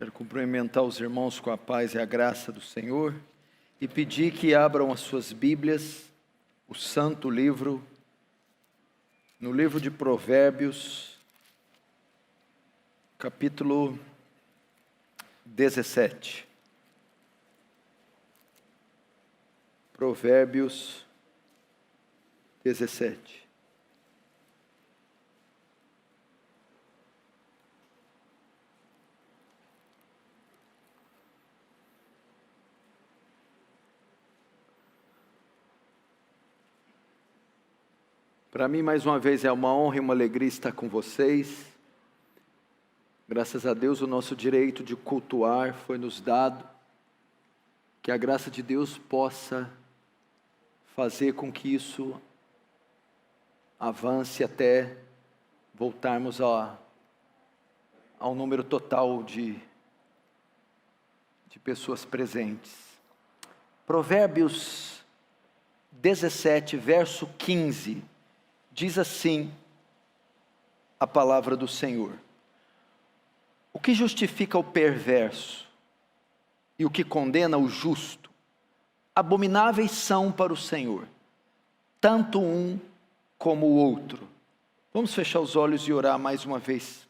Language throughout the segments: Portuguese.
Quero cumprimentar os irmãos com a paz e a graça do Senhor e pedir que abram as suas Bíblias, o santo livro, no livro de Provérbios, capítulo 17. Provérbios 17. Para mim, mais uma vez, é uma honra e uma alegria estar com vocês. Graças a Deus, o nosso direito de cultuar foi nos dado. Que a graça de Deus possa fazer com que isso avance até voltarmos ao número total de pessoas presentes. Provérbios 17, verso 15. Diz assim a palavra do Senhor: o que justifica o perverso e o que condena o justo, abomináveis são para o Senhor, tanto um como o outro. Vamos fechar os olhos e orar mais uma vez.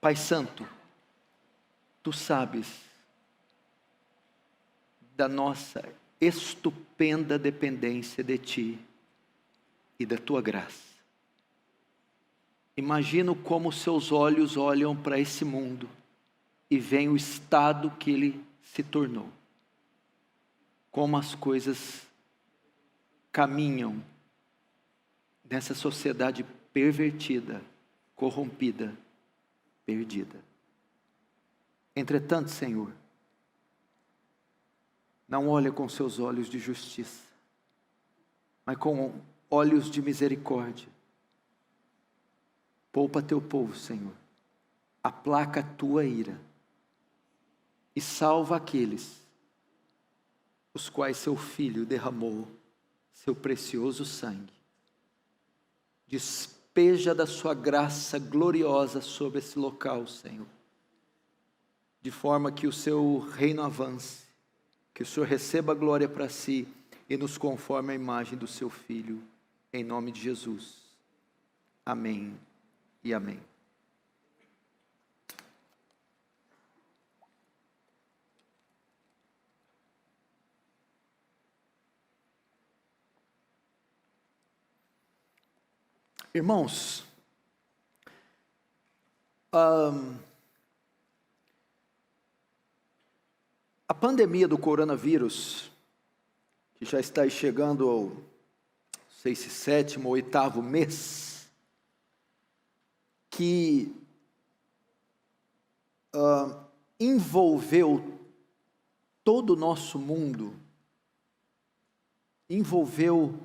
Pai Santo, Tu sabes da nossa estupenda dependência de Ti e da Tua graça. Imagino como Seus olhos olham para esse mundo e veem o estado que ele se tornou. Como as coisas caminham nessa sociedade pervertida, corrompida, perdida. Entretanto, Senhor, não olha com Seus olhos de justiça, mas com olhos de misericórdia. Poupa Teu povo, Senhor. Aplaca a Tua ira. E salva aqueles os quais Seu Filho derramou Seu precioso sangue. Despeja da Sua graça gloriosa sobre esse local, Senhor. De forma que o Seu reino avance. Que o Senhor receba a glória para si e nos conforme a imagem do Seu Filho. Em nome de Jesus. Amém e amém. Irmãos, a pandemia do coronavírus, que já está chegando ao sei se 7º ou 8º mês, que envolveu todo o nosso mundo, envolveu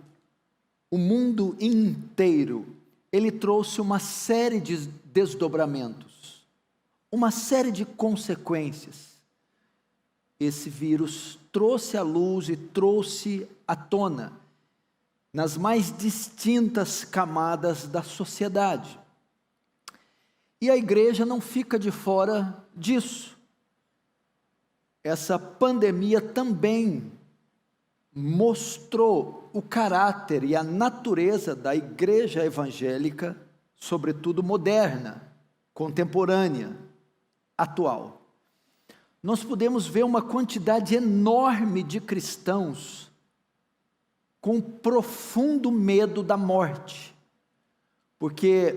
o mundo inteiro. Ele trouxe uma série de desdobramentos, uma série de consequências. Esse vírus trouxe à luz e trouxe à tona nas mais distintas camadas da sociedade. E a igreja não fica de fora disso. Essa pandemia também mostrou o caráter e a natureza da igreja evangélica, sobretudo moderna, contemporânea, atual. Nós podemos ver uma quantidade enorme de cristãos com profundo medo da morte, porque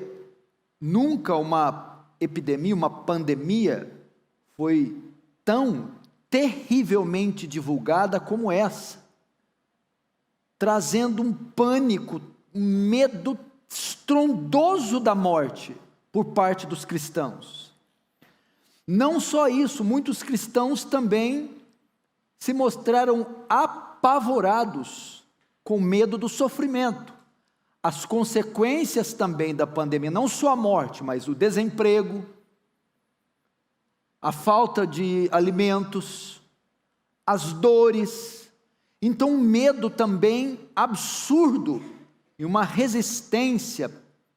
nunca uma epidemia, uma pandemia foi tão terrivelmente divulgada como essa, trazendo um pânico, um medo estrondoso da morte por parte dos cristãos. Não só isso, muitos cristãos também se mostraram apavorados com medo do sofrimento. As consequências também da pandemia, não só a morte, mas o desemprego, a falta de alimentos, as dores. Então, um medo também absurdo e uma resistência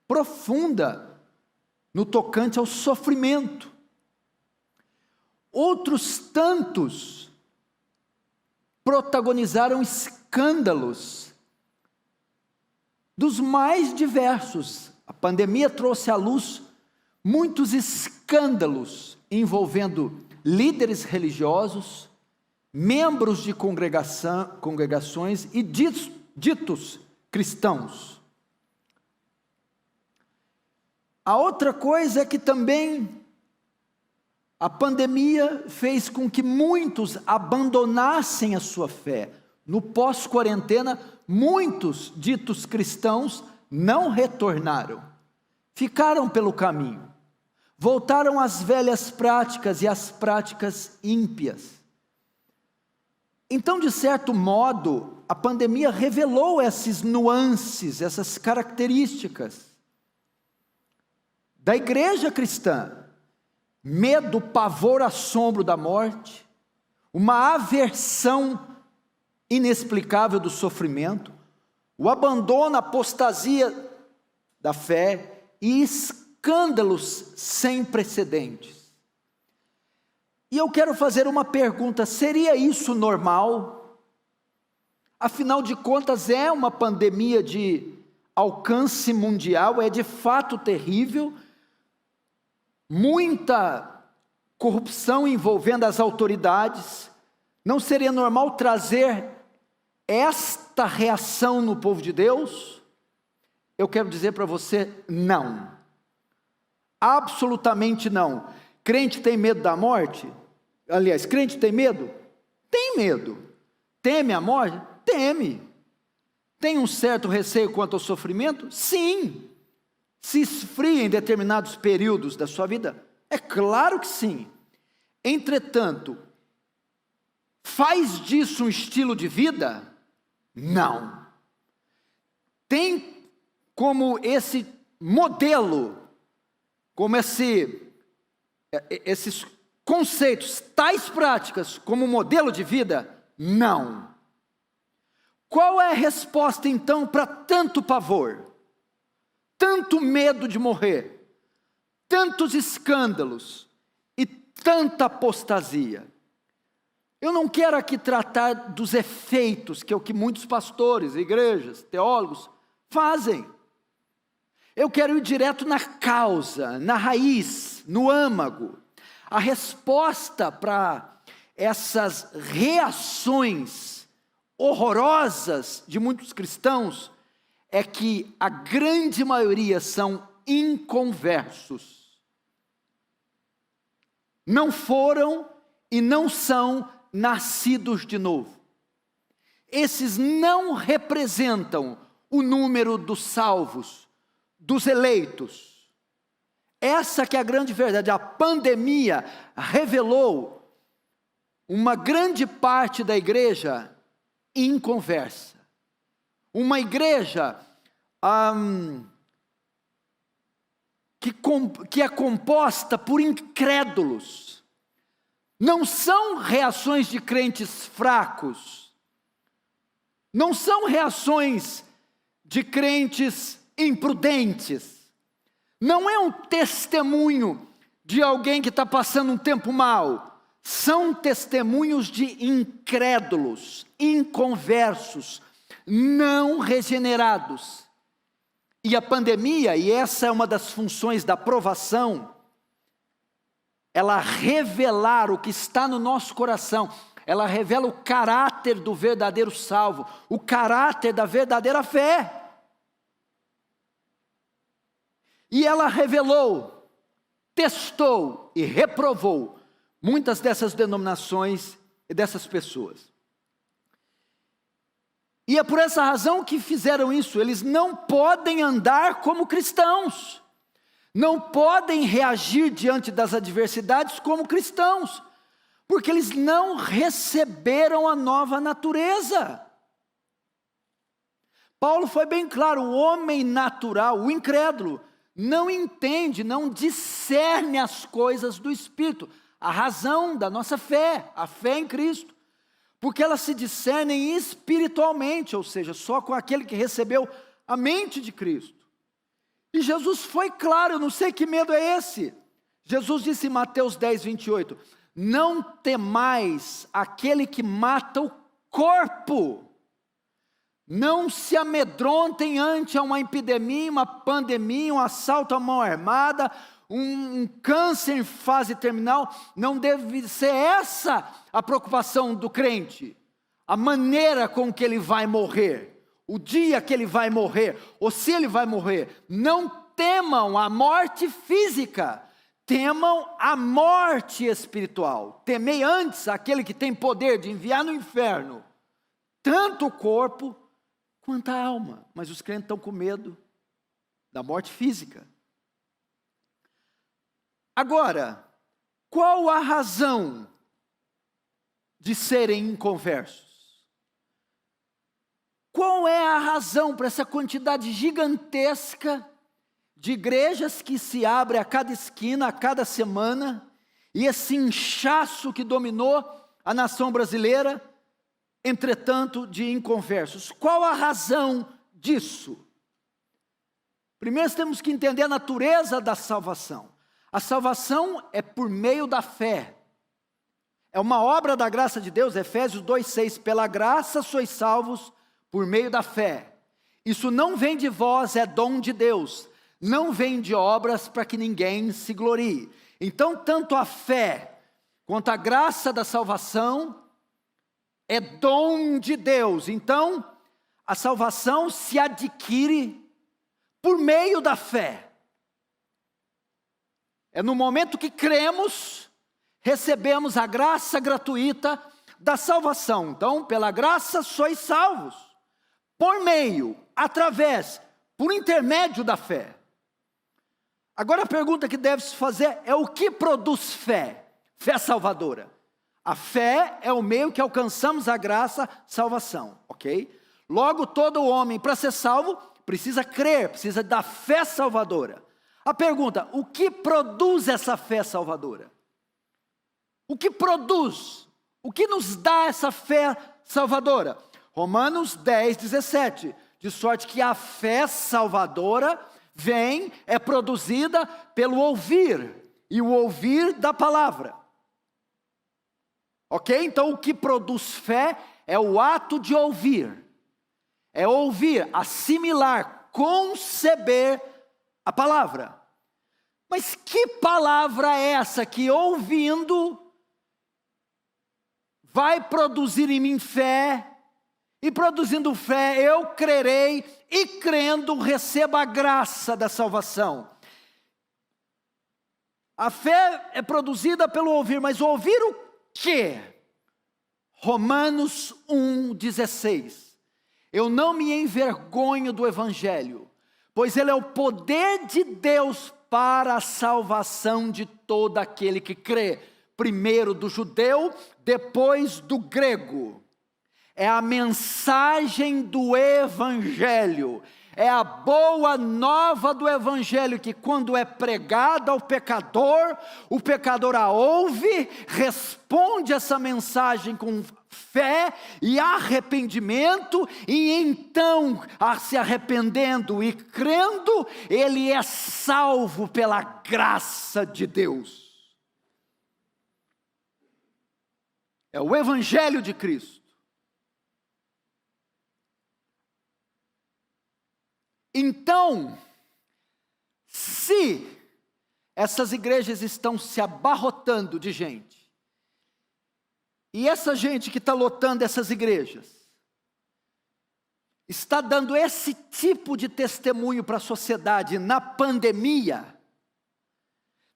profunda no tocante ao sofrimento. Outros tantos protagonizaram escândalos dos mais diversos. A pandemia trouxe à luz muitos escândalos envolvendo líderes religiosos, membros de congregações e ditos cristãos. A outra coisa é que também a pandemia fez com que muitos abandonassem a sua fé. No pós-quarentena, muitos ditos cristãos não retornaram, ficaram pelo caminho, voltaram às velhas práticas e às práticas ímpias. Então, de certo modo, a pandemia revelou essas nuances, essas características da igreja cristã: medo, pavor, assombro da morte, uma aversão inexplicável do sofrimento, o abandono, a apostasia da fé e escândalos sem precedentes. E eu quero fazer uma pergunta: seria isso normal? Afinal de contas, é uma pandemia de alcance mundial, é de fato terrível, muita corrupção envolvendo as autoridades. Não seria normal trazer esta reação no povo de Deus? Eu quero dizer para você, não. Absolutamente não. Crente tem medo da morte? Aliás, crente tem medo? Tem medo. Teme a morte? Teme. Tem um certo receio quanto ao sofrimento? Sim. Se esfria em determinados períodos da sua vida? É claro que sim. Entretanto, faz disso um estilo de vida? Não. Tem como esse modelo, como esses conceitos, tais práticas, como modelo de vida? Não. Qual é a resposta então para tanto pavor, tanto medo de morrer, tantos escândalos e tanta apostasia? Eu não quero aqui tratar dos efeitos, que é o que muitos pastores, igrejas, teólogos fazem. Eu quero ir direto na causa, na raiz, no âmago. A resposta para essas reações horrorosas de muitos cristãos é que a grande maioria são inconversos. Não foram e não são nascidos de novo. Esses não representam o número dos salvos, dos eleitos. Essa que é a grande verdade. A pandemia revelou uma grande parte da igreja inconversa. Uma igreja que é composta por incrédulos. Não são reações de crentes fracos, não são reações de crentes imprudentes, não é um testemunho de alguém que está passando um tempo mal, são testemunhos de incrédulos, inconversos, não regenerados. E a pandemia, e essa é uma das funções da provação, ela revelar o que está no nosso coração, ela revela o caráter do verdadeiro salvo, o caráter da verdadeira fé. E ela revelou, testou e reprovou muitas dessas denominações e dessas pessoas. E é por essa razão que fizeram isso. Eles não podem andar como cristãos, não podem reagir diante das adversidades como cristãos, porque eles não receberam a nova natureza. Paulo foi bem claro: o homem natural, o incrédulo, não entende, não discerne as coisas do Espírito, a razão da nossa fé, a fé em Cristo, porque elas se discernem espiritualmente, ou seja, só com aquele que recebeu a mente de Cristo. E Jesus foi claro, eu não sei que medo é esse. Jesus disse em Mateus 10, 28, não temais aquele que mata o corpo. Não se amedrontem ante uma epidemia, uma pandemia, um assalto à mão armada, um câncer em fase terminal. Não deve ser essa a preocupação do crente. A maneira com que ele vai morrer, o dia que ele vai morrer, ou se ele vai morrer. Não temam a morte física, temam a morte espiritual. Temei antes aquele que tem poder de enviar no inferno tanto o corpo quanto a alma. Mas os crentes estão com medo da morte física. Agora, qual a razão de serem inconversos? Qual é a razão para essa quantidade gigantesca de igrejas que se abrem a cada esquina, a cada semana, e esse inchaço que dominou a nação brasileira, entretanto, de inconversos? Qual a razão disso? Primeiro temos que entender a natureza da salvação. A salvação é por meio da fé. É uma obra da graça de Deus, Efésios 2,6. Pela graça sois salvos por meio da fé. Isso não vem de vós, é dom de Deus. Não vem de obras para que ninguém se glorie. Então, tanto a fé quanto a graça da salvação é dom de Deus. Então, a salvação se adquire por meio da fé. É no momento que cremos, recebemos a graça gratuita da salvação. Então, pela graça sois salvos, por meio, através, por intermédio da fé. Agora a pergunta que deve se fazer é: o que produz fé? Fé salvadora. A fé é o meio que alcançamos a graça, salvação, ok? Logo, todo homem, para ser salvo, precisa crer, precisa da fé salvadora. A pergunta: o que produz essa fé salvadora? O que produz? O que nos dá essa fé salvadora? Romanos 10:17, de sorte que a fé salvadora é produzida pelo ouvir, e o ouvir da palavra. Ok? Então o que produz fé é o ato de ouvir. É ouvir, assimilar, conceber a palavra. Mas que palavra é essa que, ouvindo, vai produzir em mim fé, e produzindo fé eu crerei, e crendo recebo a graça da salvação? A fé é produzida pelo ouvir, mas ouvir o quê? Romanos 1,16. Eu não me envergonho do evangelho, pois ele é o poder de Deus para a salvação de todo aquele que crê, primeiro do judeu, depois do grego. É a mensagem do evangelho, é a boa nova do evangelho, que quando é pregada ao pecador, o pecador a ouve, responde essa mensagem com fé e arrependimento, e então, se arrependendo e crendo, ele é salvo pela graça de Deus. É o evangelho de Cristo. Então, se essas igrejas estão se abarrotando de gente, e essa gente que está lotando essas igrejas, está dando esse tipo de testemunho para a sociedade na pandemia,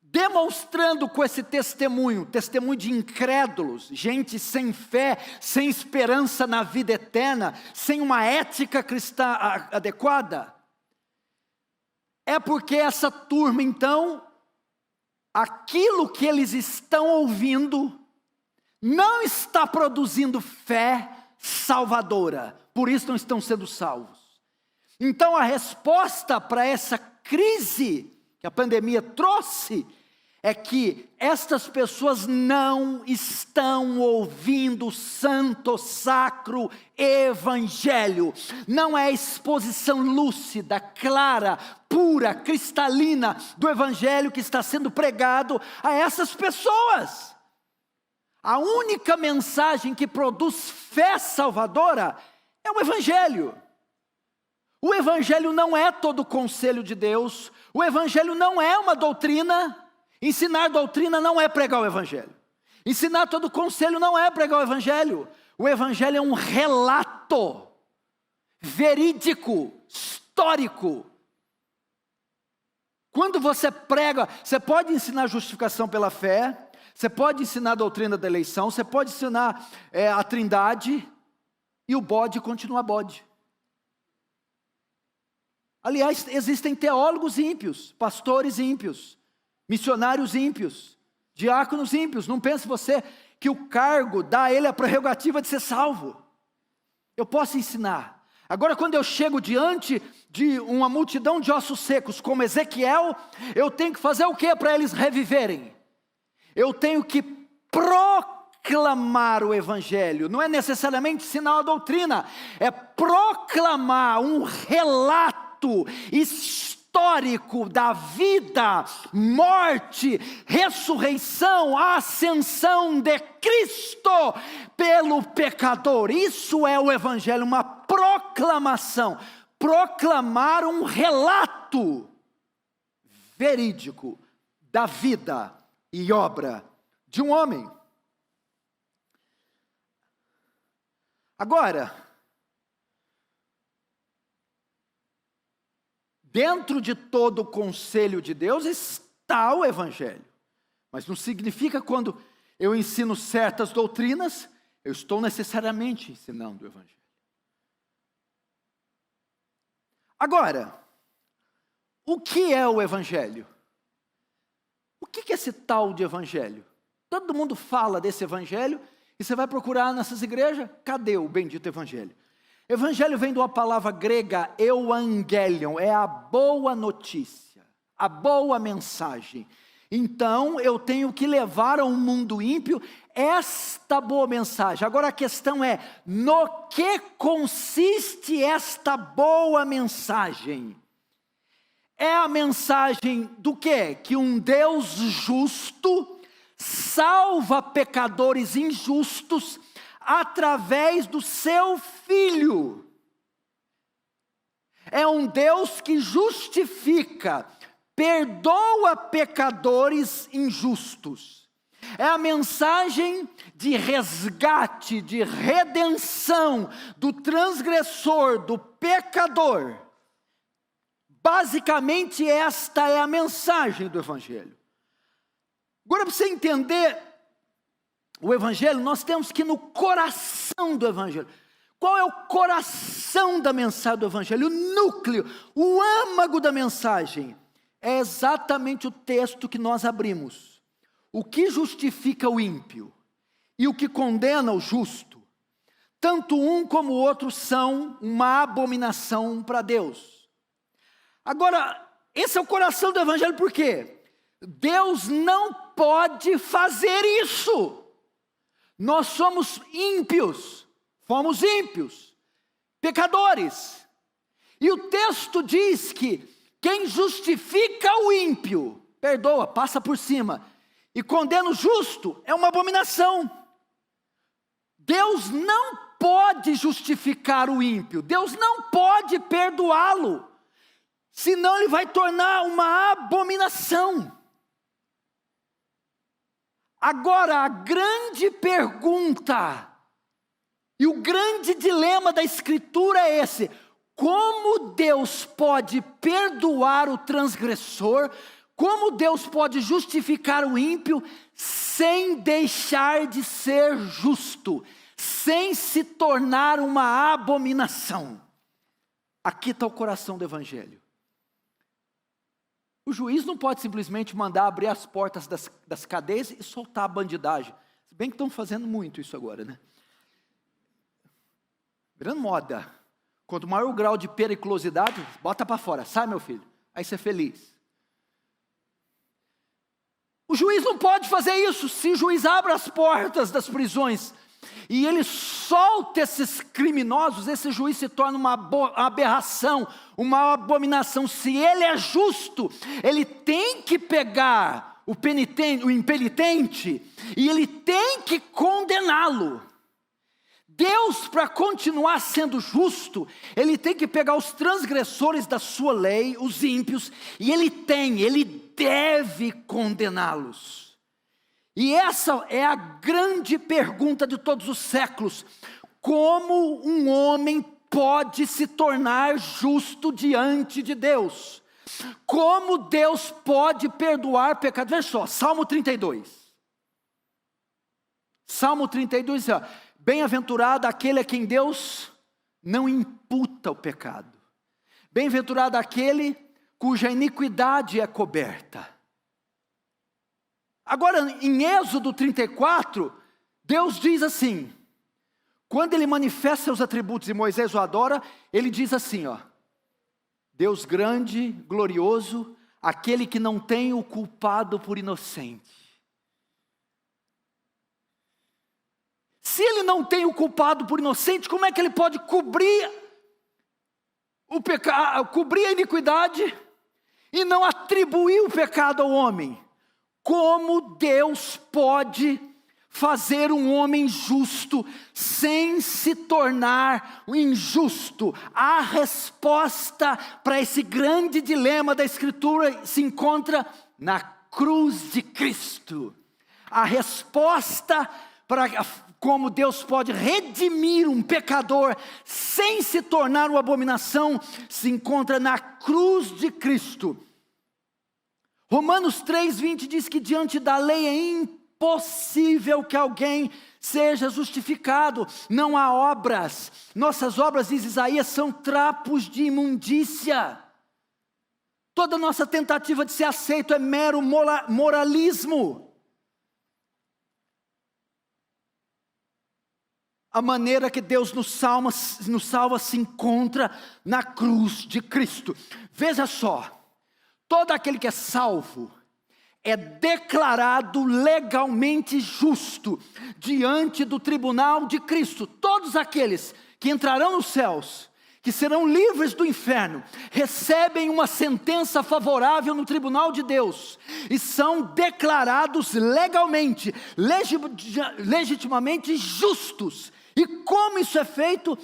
demonstrando com esse testemunho de incrédulos, gente sem fé, sem esperança na vida eterna, sem uma ética cristã adequada, é porque essa turma, então, aquilo que eles estão ouvindo, não está produzindo fé salvadora, por isso não estão sendo salvos. Então a resposta para essa crise que a pandemia trouxe, é que estas pessoas não estão ouvindo o santo, sacro evangelho. Não é a exposição lúcida, clara, pura, cristalina do evangelho que está sendo pregado a essas pessoas. A única mensagem que produz fé salvadora é o Evangelho. O Evangelho não é todo o conselho de Deus, o Evangelho não é uma doutrina. Ensinar doutrina não é pregar o Evangelho. Ensinar todo o conselho não é pregar o Evangelho. O Evangelho é um relato verídico, histórico. Quando você prega, você pode ensinar justificação pela fé, você pode ensinar a doutrina da eleição, você pode ensinar a trindade, e o bode continua bode. Aliás, existem teólogos ímpios, pastores ímpios, missionários ímpios, diáconos ímpios. Não pense você que o cargo dá a ele a prerrogativa de ser salvo. Eu posso ensinar. Agora, quando eu chego diante de uma multidão de ossos secos, como Ezequiel, eu tenho que fazer o que para eles reviverem? Eu tenho que proclamar o Evangelho. Não é necessariamente ensinar a doutrina, é proclamar um relato histórico da vida, morte, ressurreição, ascensão de Cristo pelo pecador. Isso é o Evangelho, uma proclamação. Proclamar um relato verídico da vida e obra de um homem. Agora, dentro de todo o conselho de Deus está o Evangelho. Mas não significa quando eu ensino certas doutrinas, eu estou necessariamente ensinando o Evangelho. Agora, o que é o Evangelho? O que é esse tal de Evangelho? Todo mundo fala desse Evangelho e você vai procurar nessas igrejas, cadê o bendito Evangelho? Evangelho vem de uma palavra grega, euangelion, é a boa notícia, a boa mensagem. Então, eu tenho que levar ao mundo ímpio esta boa mensagem. Agora a questão é, no que consiste esta boa mensagem? É a mensagem do quê? Que um Deus justo salva pecadores injustos através do seu Filho. É um Deus que justifica, perdoa pecadores injustos. É a mensagem de resgate, de redenção do transgressor, do pecador. Basicamente esta é a mensagem do Evangelho. Agora, para você entender o Evangelho, nós temos que ir no coração do Evangelho. Qual é o coração da mensagem do Evangelho? O núcleo, o âmago da mensagem. É exatamente o texto que nós abrimos. O que justifica o ímpio e o que condena o justo, tanto um como o outro são uma abominação para Deus. Agora, esse é o coração do Evangelho, por quê? Deus não pode fazer isso. Nós somos ímpios, fomos ímpios, pecadores. E o texto diz que quem justifica o ímpio, perdoa, passa por cima, e condena o justo, é uma abominação. Deus não pode justificar o ímpio, Deus não pode perdoá-lo, senão ele vai tornar uma abominação. Agora, a grande pergunta e o grande dilema da Escritura é esse: como Deus pode perdoar o transgressor, como Deus pode justificar o ímpio sem deixar de ser justo, sem se tornar uma abominação? Aqui está o coração do Evangelho. O juiz não pode simplesmente mandar abrir as portas das cadeias e soltar a bandidagem. Se bem que estão fazendo muito isso agora, né? Virando moda. Quanto maior o grau de periculosidade, bota para fora. Sai, meu filho. Aí você é feliz. O juiz não pode fazer isso. Se o juiz abre as portas das prisões e ele solta esses criminosos, esse juiz se torna uma aberração, uma abominação. Se ele é justo, ele tem que pegar o penitente, o impenitente, e ele tem que condená-lo. Deus, para continuar sendo justo, ele tem que pegar os transgressores da sua lei, os ímpios, e ele deve condená-los. E essa é a grande pergunta de todos os séculos: como um homem pode se tornar justo diante de Deus? Como Deus pode perdoar pecado? Veja só, Salmo 32. Salmo 32 diz: bem-aventurado aquele a quem Deus não imputa o pecado. Bem-aventurado aquele cuja iniquidade é coberta. Agora, em Êxodo 34, Deus diz assim, quando ele manifesta seus atributos e Moisés o adora, ele diz assim, Deus grande, glorioso, aquele que não tem o culpado por inocente. Se ele não tem o culpado por inocente, como é que ele pode cobrir o pecado, cobrir a iniquidade e não atribuir o pecado ao homem? Como Deus pode fazer um homem justo sem se tornar injusto? A resposta para esse grande dilema da Escritura se encontra na cruz de Cristo. A resposta para como Deus pode redimir um pecador sem se tornar uma abominação se encontra na cruz de Cristo. Romanos 3:20 diz que diante da lei é impossível que alguém seja justificado. Não há obras. Nossas obras, diz Isaías, são trapos de imundícia. Toda nossa tentativa de ser aceito é mero moralismo. A maneira que Deus nos salva se encontra na cruz de Cristo. Veja só, todo aquele que é salvo é declarado legalmente justo diante do tribunal de Cristo. Todos aqueles que entrarão nos céus, que serão livres do inferno, recebem uma sentença favorável no tribunal de Deus e são declarados legalmente, legitimamente justos. E como isso é feito?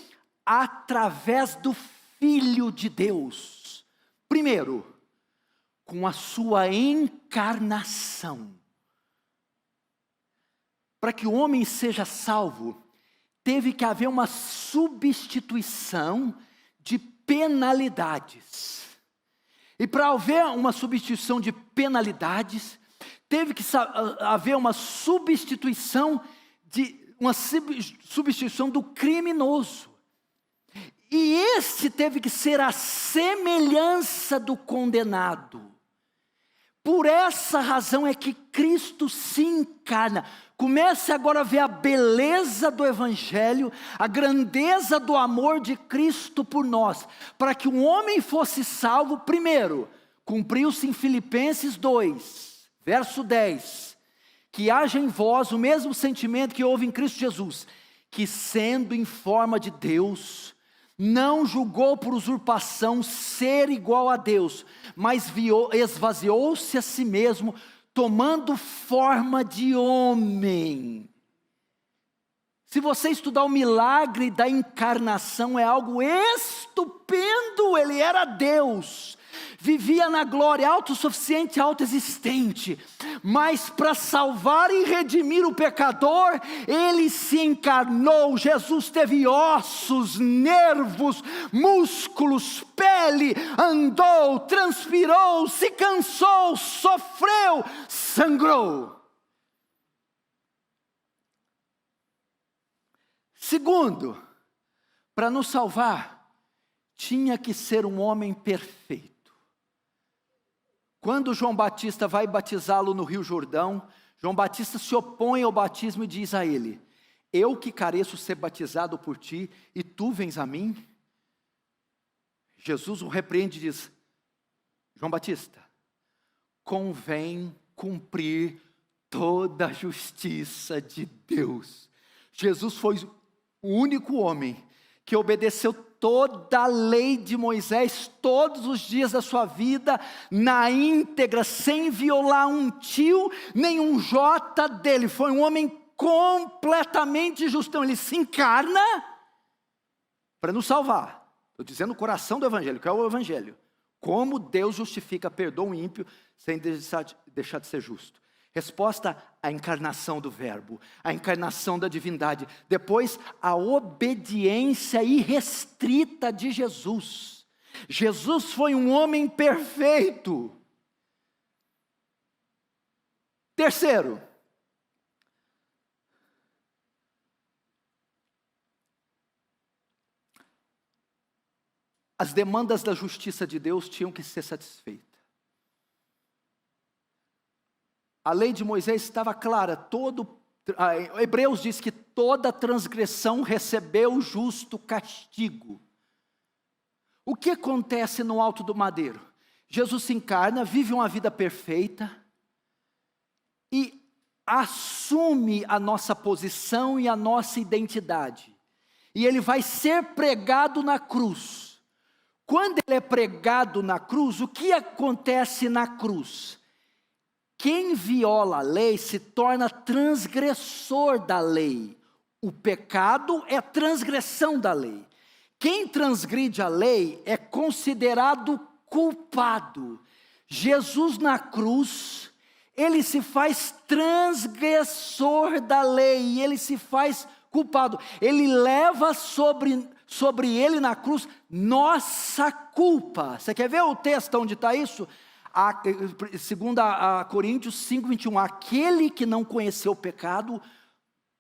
Através do Filho de Deus. Primeiro, com a sua encarnação. Para que o homem seja salvo, teve que haver uma substituição de penalidades. E para haver uma substituição de penalidades, teve que haver uma substituição do criminoso. E este teve que ser a semelhança do condenado. Por essa razão é que Cristo se encarna. Comece agora a ver a beleza do Evangelho, a grandeza do amor de Cristo por nós. Para que um homem fosse salvo, primeiro, cumpriu-se em Filipenses 2, verso 10. Que haja em vós o mesmo sentimento que houve em Cristo Jesus, que sendo em forma de Deus, não julgou por usurpação ser igual a Deus, mas esvaziou-se a si mesmo, tomando forma de homem. Se você estudar o milagre da encarnação, é algo estupendo. Ele era Deus, vivia na glória, autossuficiente, autoexistente, mas para salvar e redimir o pecador, ele se encarnou. Jesus teve ossos, nervos, músculos, pele, andou, transpirou, se cansou, sofreu, sangrou. Segundo, para nos salvar, tinha que ser um homem perfeito. Quando João Batista vai batizá-lo no Rio Jordão, João Batista se opõe ao batismo e diz a ele: eu que careço ser batizado por ti, e tu vens a mim? Jesus o repreende e diz: João Batista, convém cumprir toda a justiça de Deus. Jesus foi o único homem que obedeceu toda a lei de Moisés, todos os dias da sua vida, na íntegra, sem violar um tio, nem um jota dele. Foi um homem completamente justo. Então ele se encarna para nos salvar. Estou dizendo o coração do evangelho, que é o evangelho. Como Deus justifica, perdoa o ímpio, sem deixar de ser justo. Resposta, a encarnação do verbo, a encarnação da divindade. Depois, a obediência irrestrita de Jesus. Jesus foi um homem perfeito. Terceiro, as demandas da justiça de Deus tinham que ser satisfeitas. A lei de Moisés estava clara, Hebreus diz que toda transgressão recebeu o justo castigo. O que acontece no alto do madeiro? Jesus se encarna, vive uma vida perfeita e assume a nossa posição e a nossa identidade. E ele vai ser pregado na cruz. Quando ele é pregado na cruz, o que acontece na cruz? Quem viola a lei se torna transgressor da lei. O pecado é transgressão da lei. Quem transgride a lei é considerado culpado. Jesus na cruz, ele se faz transgressor da lei, ele se faz culpado. Ele leva sobre ele na cruz nossa culpa. Você quer ver o texto onde está isso? Segundo a Coríntios 5:21, aquele que não conheceu o pecado,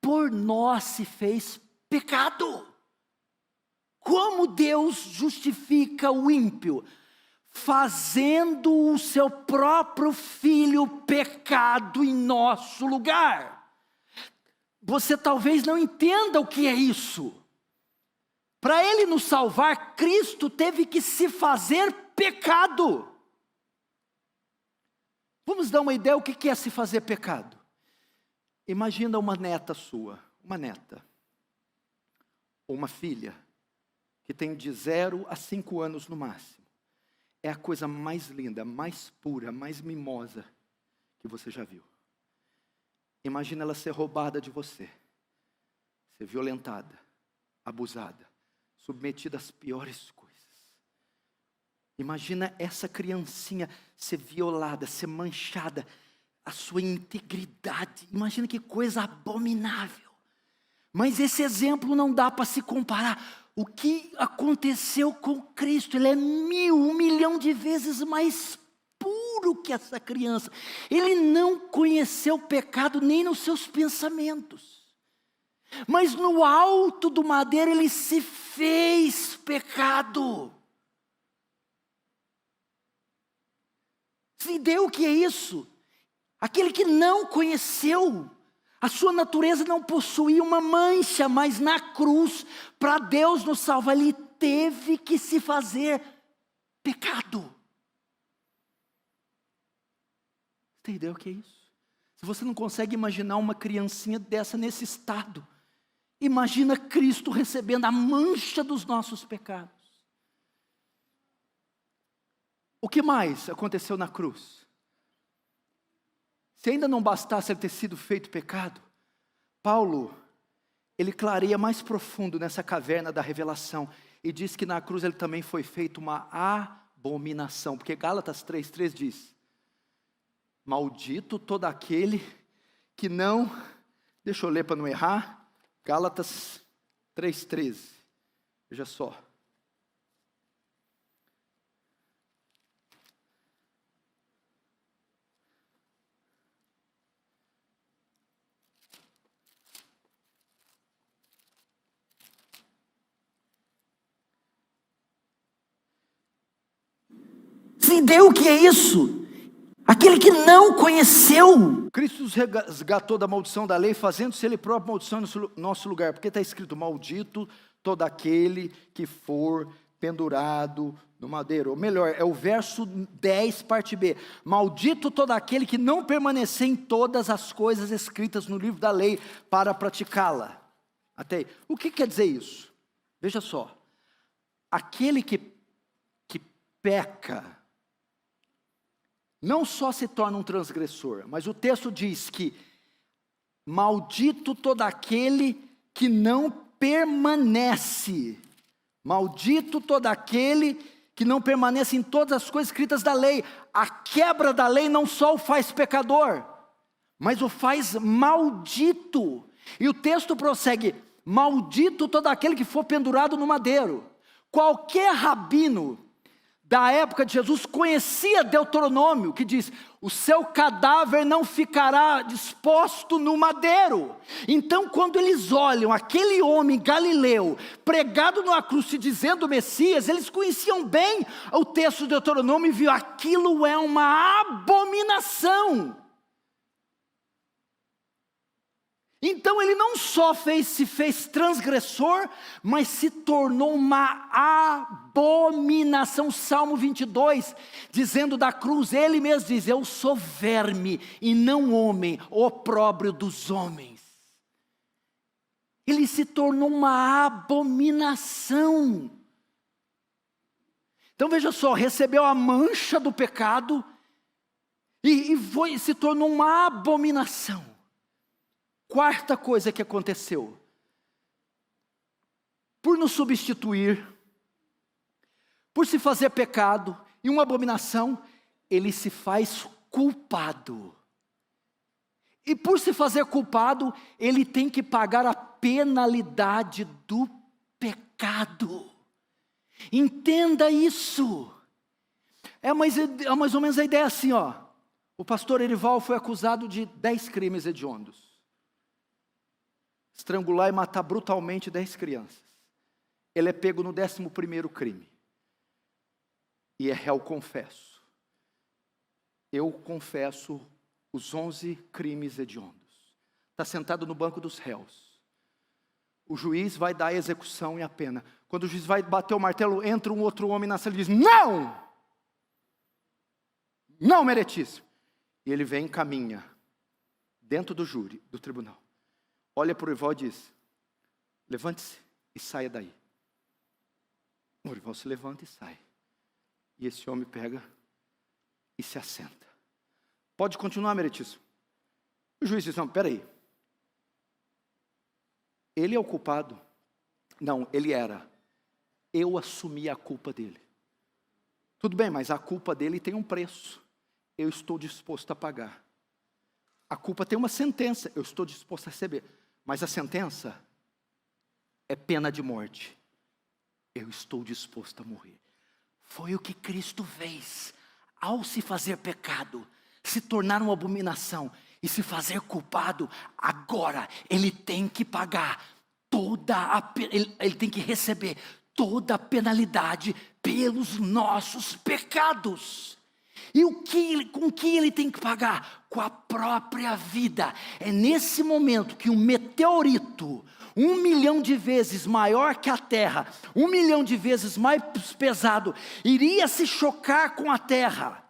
por nós se fez pecado. Como Deus justifica o ímpio? Fazendo o seu próprio filho pecado em nosso lugar. Você talvez não entenda o que é isso. Para ele nos salvar, Cristo teve que se fazer pecado. Vamos dar uma ideia o que é se fazer pecado. Imagina uma neta sua, uma neta, ou uma filha, que tem de 0 a 5 anos no máximo. É a coisa mais linda, mais pura, mais mimosa que você já viu. Imagina ela ser roubada de você, ser violentada, abusada, submetida às piores coisas. Imagina essa criancinha ser violada, ser manchada, a sua integridade. Imagina que coisa abominável. Mas esse exemplo não dá para se comparar. O que aconteceu com Cristo? Ele é 1 milhão de vezes mais puro que essa criança. Ele não conheceu o pecado nem nos seus pensamentos. Mas no alto do madeiro ele se fez pecado. Se deu o que é isso? Aquele que não conheceu, a sua natureza não possuía uma mancha, mas na cruz, para Deus nos salvar, ele teve que se fazer pecado. Você entendeu o que é isso? Se você não consegue imaginar uma criancinha dessa nesse estado, imagina Cristo recebendo a mancha dos nossos pecados. O que mais aconteceu na cruz? Se ainda não bastasse ele ter sido feito pecado, Paulo, ele clareia mais profundo nessa caverna da revelação e diz que na cruz ele também foi feito uma abominação, porque Gálatas 3:3 diz: maldito todo aquele que não, deixa eu ler para não errar, Gálatas 3:13, veja só. Entendeu o que é isso? Aquele que não conheceu. Cristo nos resgatou da maldição da lei, fazendo-se ele próprio maldição no nosso lugar. Porque está escrito: maldito todo aquele que for pendurado no madeiro. Ou melhor, é o verso 10, parte B. Maldito todo aquele que não permanecer em todas as coisas escritas no livro da lei para praticá-la. Até aí. O que quer dizer isso? Veja só. aquele que peca, não só se torna um transgressor, mas o texto diz que maldito todo aquele que não permanece, maldito todo aquele que não permanece em todas as coisas escritas da lei. A quebra da lei não só o faz pecador, mas o faz maldito. E o texto prossegue: maldito todo aquele que for pendurado no madeiro. Qualquer rabino da época de Jesus conhecia Deuteronômio, que diz: o seu cadáver não ficará disposto no madeiro. Então, quando eles olham aquele homem galileu pregado numa cruz se dizendo Messias, eles conheciam bem o texto de Deuteronômio e viam: aquilo é uma abominação. Então ele não só se fez transgressor, mas se tornou uma abominação. Salmo 22, dizendo da cruz, ele mesmo diz: eu sou verme e não homem, opróbrio dos homens. Ele se tornou uma abominação. Então veja só, recebeu a mancha do pecado e se tornou uma abominação. Quarta coisa que aconteceu: por nos substituir, por se fazer pecado e uma abominação, ele se faz culpado. E por se fazer culpado, ele tem que pagar a penalidade do pecado. Entenda isso. É mais ou menos a ideia assim, ó. O pastor Erival foi acusado de 10 crimes hediondos. Estrangular e matar brutalmente 10 crianças. Ele é pego no 11º crime. E é réu confesso. Eu confesso os 11 crimes hediondos. Está sentado no banco dos réus. O juiz vai dar a execução e a pena. Quando o juiz vai bater o martelo, entra um outro homem na sala e diz: não! Não, meritíssimo. E ele vem e caminha dentro do júri, do tribunal. Olha para o Erival e diz: levante-se e saia daí. O Erival se levanta e sai. E esse homem pega e se assenta. Pode continuar, meritíssimo. O juiz diz: não, peraí. Ele é o culpado? Não, ele era. Eu assumi a culpa dele. Tudo bem, mas a culpa dele tem um preço. Eu estou disposto a pagar. A culpa tem uma sentença. Eu estou disposto a receber. Mas a sentença é pena de morte. Eu estou disposto a morrer. Foi o que Cristo fez. Ao se fazer pecado, se tornar uma abominação e se fazer culpado, agora ele tem que pagar ele tem que receber toda a penalidade pelos nossos pecados. E com que ele tem que pagar? Com a própria vida. É nesse momento que um meteorito, 1 milhão de vezes maior que a terra, 1 milhão de vezes mais pesado, iria se chocar com a terra,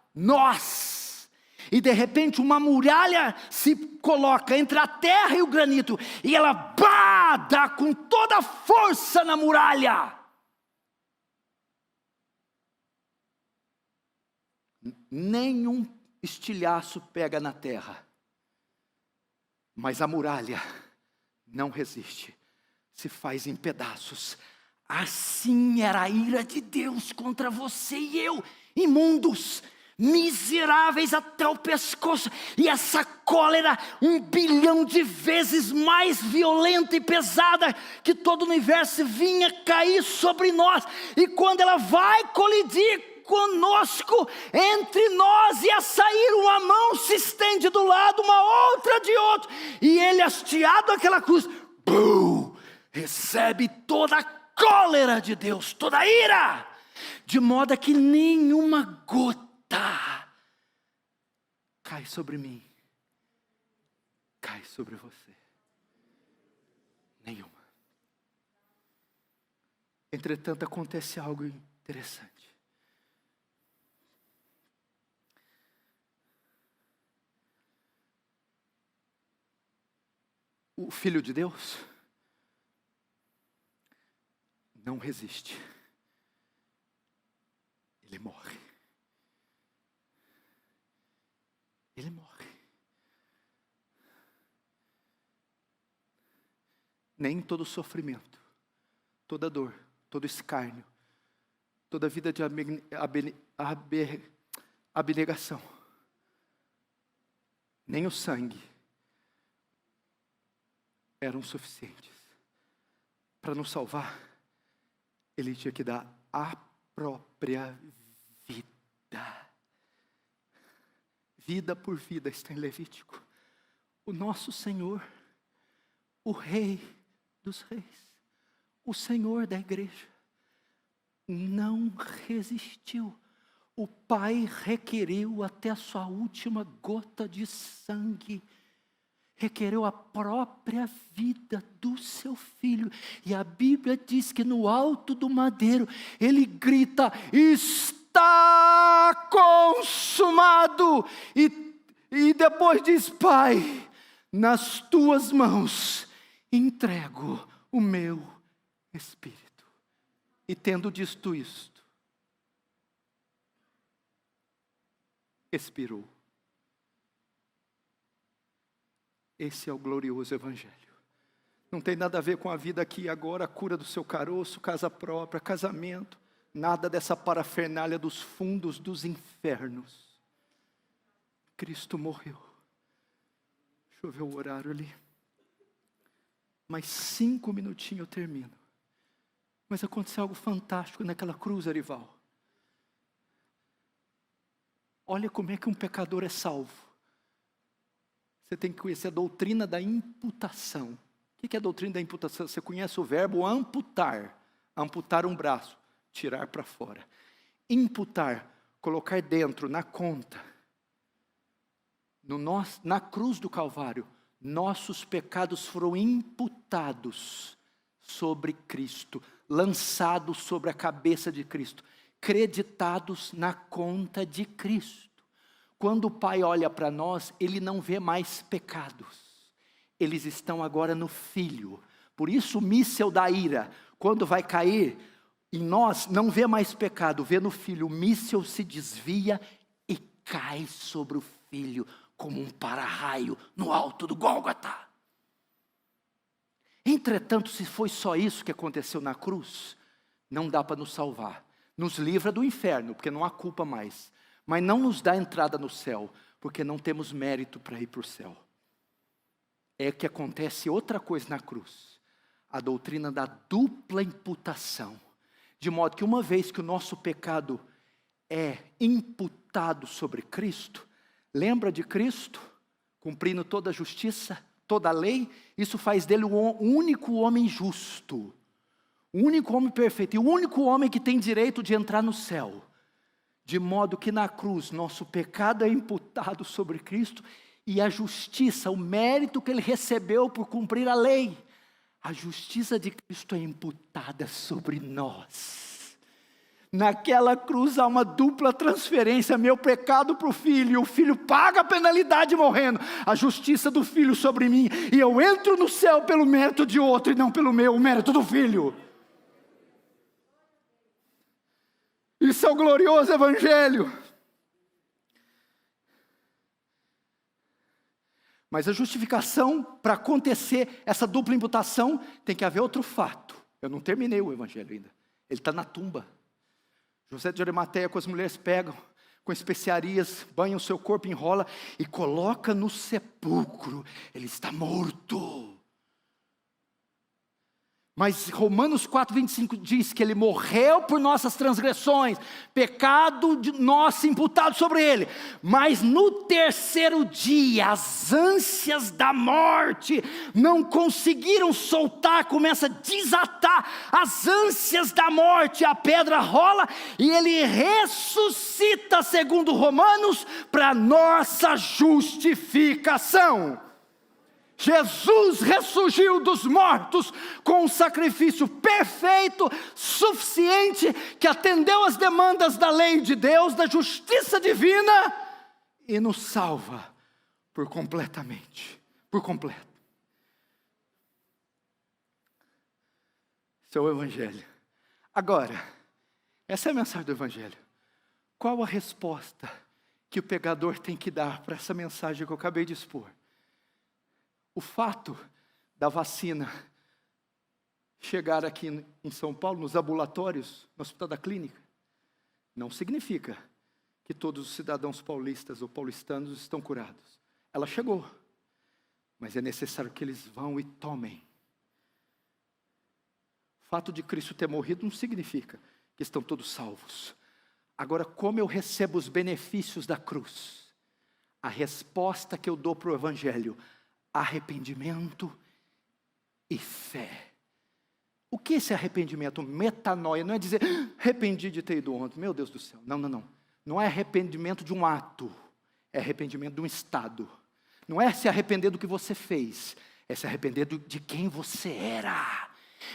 e de repente uma muralha se coloca entre a terra e o granito, e ela dá com toda a força na muralha. Nenhum estilhaço pega na terra, mas a muralha não resiste, se faz em pedaços. Assim era a ira de Deus contra você e eu, imundos, miseráveis até o pescoço. E essa cólera 1 bilhão de vezes mais violenta e pesada que todo o universo vinha cair sobre nós. E quando ela vai colidir conosco, entre nós ia sair uma mão, se estende do lado, uma outra de outro, e ele, hasteado aquela cruz, recebe toda a cólera de Deus, toda a ira, de modo que nenhuma gota cai sobre mim, cai sobre você, nenhuma. Entretanto, acontece algo interessante. O Filho de Deus não resiste. Ele morre. Ele morre. Nem todo sofrimento, toda dor, todo escárnio, toda vida de abnegação, nem o sangue eram suficientes para nos salvar. Ele tinha que dar a própria vida. Vida por vida está em Levítico. O nosso Senhor, o Rei dos Reis, o Senhor da igreja, não resistiu. O Pai requeriu até a sua última gota de sangue, requereu a própria vida do seu filho. E a Bíblia diz que no alto do madeiro, ele grita: está consumado. E depois diz: Pai, nas tuas mãos entrego o meu espírito. E tendo dito isto, expirou. Esse é o glorioso Evangelho. Não tem nada a ver com a vida aqui e agora, a cura do seu caroço, casa própria, casamento. Nada dessa parafernália dos fundos dos infernos. Cristo morreu. Deixa eu ver o horário ali. Mais 5 minutinhos eu termino. Mas aconteceu algo fantástico naquela cruz, Arival. Olha como é que um pecador é salvo. Você tem que conhecer a doutrina da imputação. O que é a doutrina da imputação? Você conhece o verbo amputar. Amputar um braço, tirar para fora. Imputar, colocar dentro, na conta. Na cruz do Calvário, nossos pecados foram imputados sobre Cristo, lançados sobre a cabeça de Cristo, creditados na conta de Cristo. Quando o Pai olha para nós, Ele não vê mais pecados. Eles estão agora no Filho. Por isso o míssel da ira, quando vai cair em nós, não vê mais pecado, vê no Filho. O míssel se desvia e cai sobre o Filho, como um para-raio no alto do Gólgota. Entretanto, se foi só isso que aconteceu na cruz, não dá para nos salvar. Nos livra do inferno, porque não há culpa mais. Mas não nos dá entrada no céu, porque não temos mérito para ir para o céu. É que acontece outra coisa na cruz. A doutrina da dupla imputação. De modo que uma vez que o nosso pecado é imputado sobre Cristo, lembra de Cristo, cumprindo toda a justiça, toda a lei? Isso faz dele o único homem justo, o único homem perfeito, e o único homem que tem direito de entrar no céu. De modo que na cruz, nosso pecado é imputado sobre Cristo, e a justiça, o mérito que ele recebeu por cumprir a lei, a justiça de Cristo é imputada sobre nós. Naquela cruz há uma dupla transferência, meu pecado para o Filho, o Filho paga a penalidade morrendo, a justiça do Filho sobre mim, e eu entro no céu pelo mérito de outro, e não pelo meu, o mérito do Filho. Isso é o glorioso Evangelho. Mas a justificação, para acontecer essa dupla imputação, tem que haver outro fato. Eu não terminei o Evangelho ainda. Ele está na tumba. José de Arimateia, com as mulheres pegam, com especiarias, banham o seu corpo, enrola e coloca no sepulcro. Ele está morto. Mas Romanos 4:25 diz que ele morreu por nossas transgressões, pecado de nosso imputado sobre ele. Mas no terceiro dia, as ânsias da morte não conseguiram soltar, começa a desatar as ânsias da morte. A pedra rola e ele ressuscita, segundo Romanos, para nossa justificação. Jesus ressurgiu dos mortos com um sacrifício perfeito, suficiente, que atendeu às demandas da lei de Deus, da justiça divina, e nos salva por completo. Esse é o Evangelho. Agora, essa é a mensagem do Evangelho. Qual a resposta que o pregador tem que dar para essa mensagem que eu acabei de expor? O fato da vacina chegar aqui em São Paulo, nos ambulatórios, no Hospital da Clínica, não significa que todos os cidadãos paulistas ou paulistanos estão curados. Ela chegou, mas é necessário que eles vão e tomem. O fato de Cristo ter morrido não significa que estão todos salvos. Agora, como eu recebo os benefícios da cruz? A resposta que eu dou para o Evangelho: arrependimento e fé. O que é esse arrependimento? Metanoia, não é dizer, arrependi de ter ido ontem, meu Deus do céu. Não, não, não. Não é arrependimento de um ato, é arrependimento de um estado. Não é se arrepender do que você fez, é se arrepender de quem você era.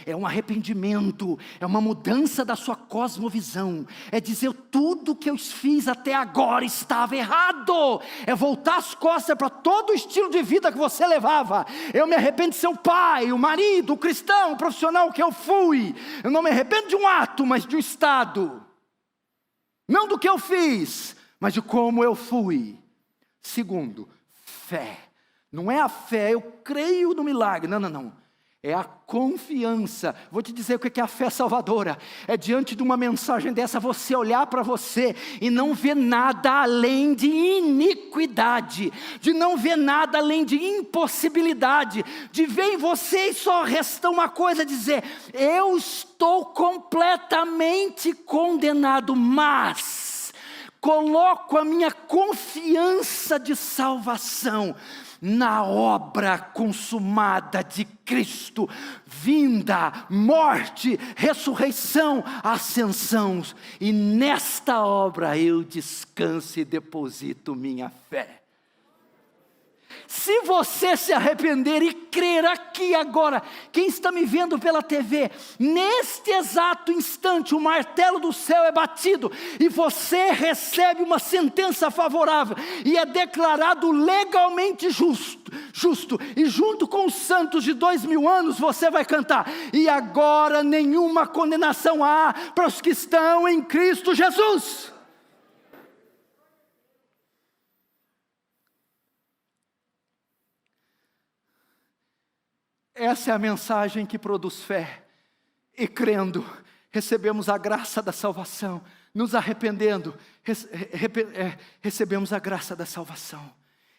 É um arrependimento, é uma mudança da sua cosmovisão, é dizer tudo que eu fiz até agora estava errado, é voltar as costas para todo o estilo de vida que você levava. Eu me arrependo de ser o pai, o marido, o cristão, o profissional que eu fui. Eu não me arrependo de um ato, mas de um estado. Não do que eu fiz, mas de como eu fui. Segundo, fé. Não é a fé, eu creio no milagre, não, não, não. É a confiança. Vou te dizer o que é a fé salvadora. É diante de uma mensagem dessa, você olhar para você e não ver nada além de iniquidade, de não ver nada além de impossibilidade, de ver em você e só resta uma coisa: dizer, eu estou completamente condenado, mas coloco a minha confiança de salvação na obra consumada de Cristo, vinda, morte, ressurreição, ascensão, e nesta obra eu descanso e deposito minha fé. Se você se arrepender e crer aqui agora, quem está me vendo pela TV, neste exato instante o martelo do céu é batido e você recebe uma sentença favorável e é declarado legalmente justo, e junto com os santos de 2000 anos você vai cantar: e agora nenhuma condenação há para os que estão em Cristo Jesus. Essa é a mensagem que produz fé. E crendo, recebemos a graça da salvação. Nos arrependendo, recebemos a graça da salvação.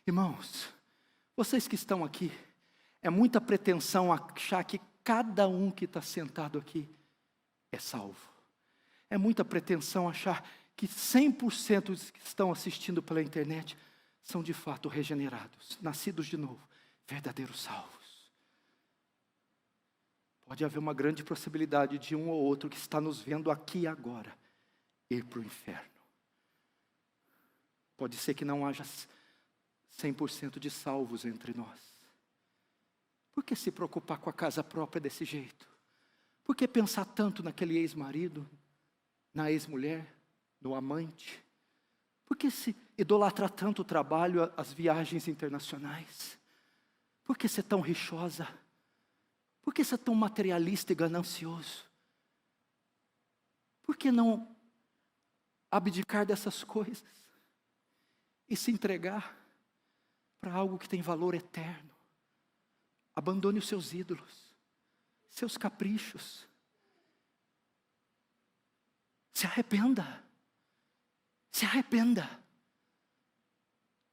Irmãos, vocês que estão aqui, é muita pretensão achar que cada um que está sentado aqui é salvo. É muita pretensão achar que 100% dos que estão assistindo pela internet são de fato regenerados, nascidos de novo, verdadeiros salvos. Pode haver uma grande possibilidade de um ou outro que está nos vendo aqui e agora ir para o inferno. Pode ser que não haja 100% de salvos entre nós. Por que se preocupar com a casa própria desse jeito? Por que pensar tanto naquele ex-marido, na ex-mulher, no amante? Por que se idolatrar tanto o trabalho, as viagens internacionais? Por que ser tão rixosa? Por que ser tão materialista e ganancioso? Por que não abdicar dessas coisas e se entregar para algo que tem valor eterno? Abandone os seus ídolos, seus caprichos. Se arrependa. Se arrependa.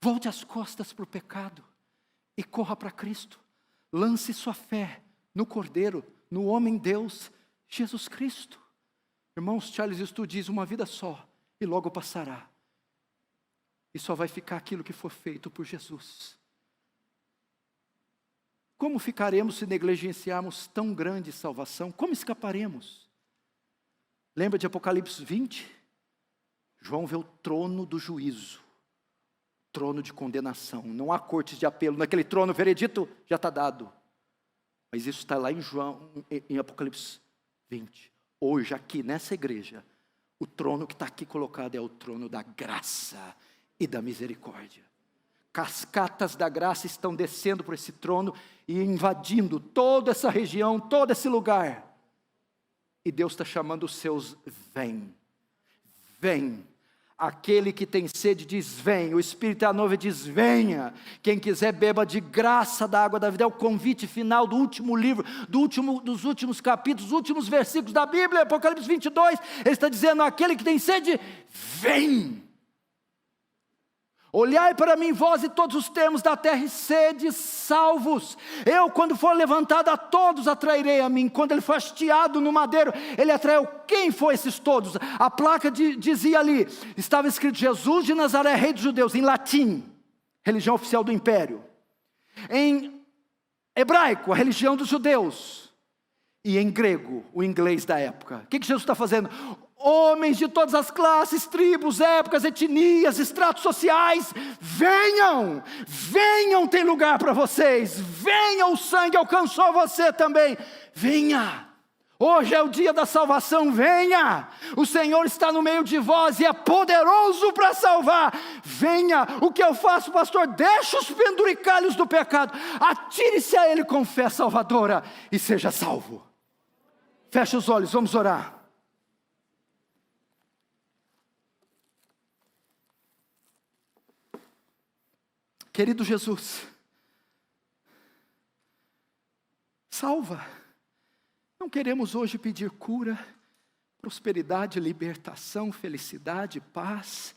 Volte as costas para o pecado e corra para Cristo. Lance sua fé no Cordeiro, no homem Deus, Jesus Cristo. Irmãos, Charles Stu diz: uma vida só e logo passará. E só vai ficar aquilo que for feito por Jesus. Como ficaremos se negligenciarmos tão grande salvação? Como escaparemos? Lembra de Apocalipse 20? João vê o trono do juízo, trono de condenação. Não há cortes de apelo, naquele trono o veredito já está dado. Mas isso está lá em Apocalipse 20. Hoje, aqui nessa igreja, o trono que está aqui colocado é o trono da graça e da misericórdia. Cascatas da graça estão descendo por esse trono e invadindo toda essa região, todo esse lugar. E Deus está chamando os seus: vem, vem. Aquele que tem sede diz: vem. O Espírito é a noiva, diz: venha. Quem quiser beba de graça da água da vida. É o convite final do último livro, dos últimos capítulos, dos últimos versículos da Bíblia, Apocalipse 22. Ele está dizendo: aquele que tem sede, vem. Olhai para mim, vós e todos os termos da terra, e sede salvos. Eu, quando for levantado, a todos atrairei a mim. Quando ele foi hasteado no madeiro, ele atraiu. Quem foi esses todos? A placa dizia ali, estava escrito: Jesus de Nazaré, rei dos judeus, em latim, religião oficial do império. Em hebraico, a religião dos judeus. E em grego, o inglês da época. O que Jesus está fazendo? Homens de todas as classes, tribos, épocas, etnias, estratos sociais, venham, venham, tem lugar para vocês, venham, o sangue alcançou você também, venha, hoje é o dia da salvação, venha, o Senhor está no meio de vós e é poderoso para salvar, venha. O que eu faço, pastor? Deixa os penduricalhos do pecado, atire-se a Ele com fé salvadora e seja salvo. Feche os olhos, vamos orar. Querido Jesus, salva. Não queremos hoje pedir cura, prosperidade, libertação, felicidade, paz,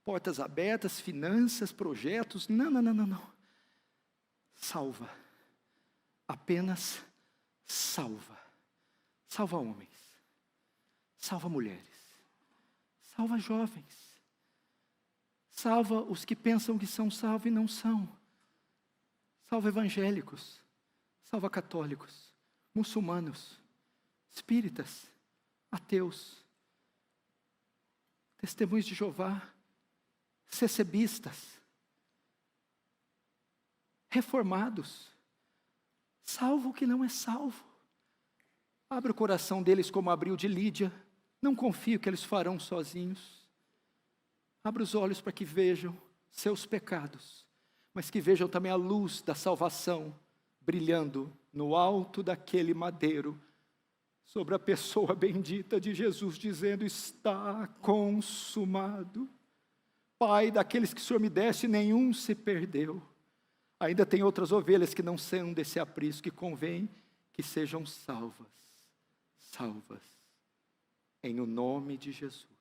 portas abertas, finanças, projetos. Não. Salva. Apenas salva. Salva homens. Salva mulheres. Salva jovens. Salva os que pensam que são salvos e não são. Salva evangélicos. Salva católicos. Muçulmanos. Espíritas. Ateus. Testemunhos de Jeová. Cecebistas. Reformados. Salva o que não é salvo. Abre o coração deles como abriu de Lídia. Não confio que eles farão sozinhos. Abra os olhos para que vejam seus pecados, mas que vejam também a luz da salvação brilhando no alto daquele madeiro, sobre a pessoa bendita de Jesus, dizendo: está consumado. Pai, daqueles que o Senhor me deste, nenhum se perdeu. Ainda tem outras ovelhas que não são desse aprisco, que convém que sejam salvas. Salvas. Em o nome de Jesus.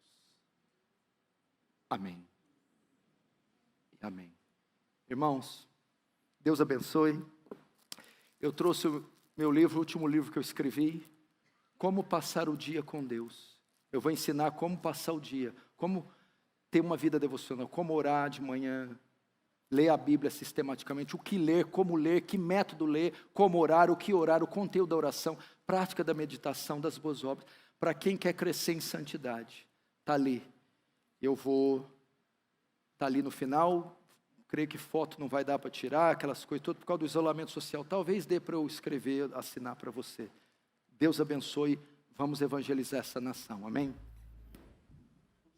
Amém. Amém. Irmãos, Deus abençoe. Eu trouxe o meu livro, o último livro que eu escrevi, Como Passar o Dia com Deus. Eu vou ensinar como passar o dia, como ter uma vida devocional, como orar de manhã, ler a Bíblia sistematicamente, o que ler, como ler, que método ler, como orar, o que orar, o conteúdo da oração, prática da meditação, das boas obras, para quem quer crescer em santidade. Está ali. Eu vou estar ali no final, creio que foto não vai dar para tirar, aquelas coisas todas, por causa do isolamento social. Talvez dê para eu escrever, assinar para você. Deus abençoe, vamos evangelizar essa nação, amém?